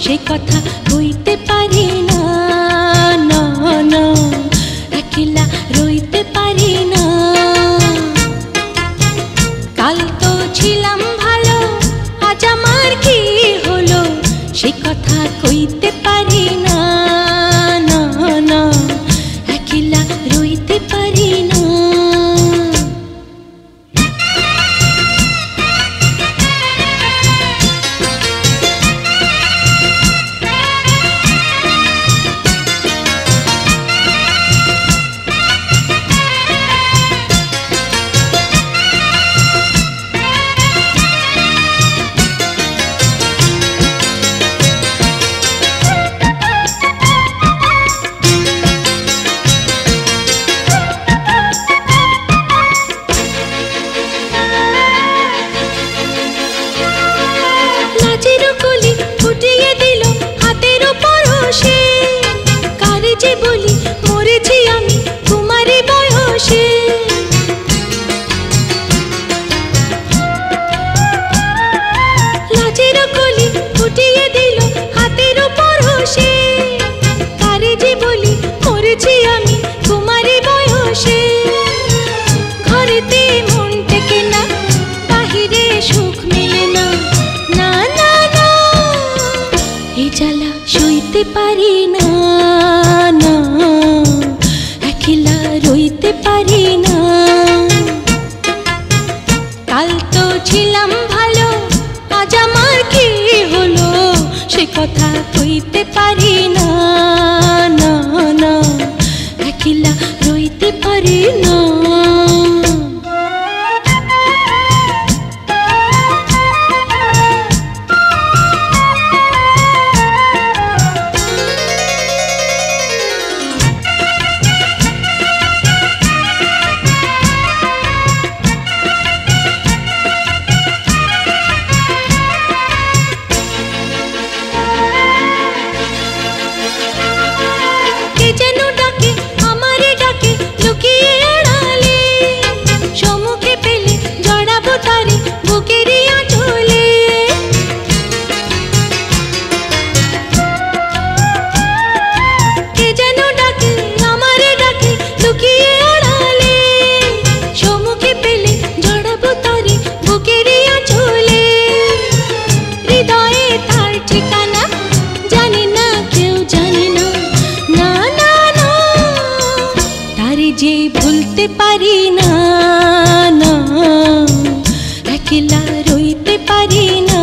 সে কথা কইতে পারি না, না না একলা রইতে পারি না। কাল তো ছিলাম ভালো, আজ আমার কি হলো, সে কথা কইতে পারি না, না না একলা রইতে পারি না। সইতে পারি না, না একলা রইতে পারি না। কাল তো ছিলাম ভালো, আজ আমার কি হলো, সে কথা কইতে পারি না, না না একলা রইতে পারি না। যে ভুলতে পারি না, না একলা রইতে পারি না।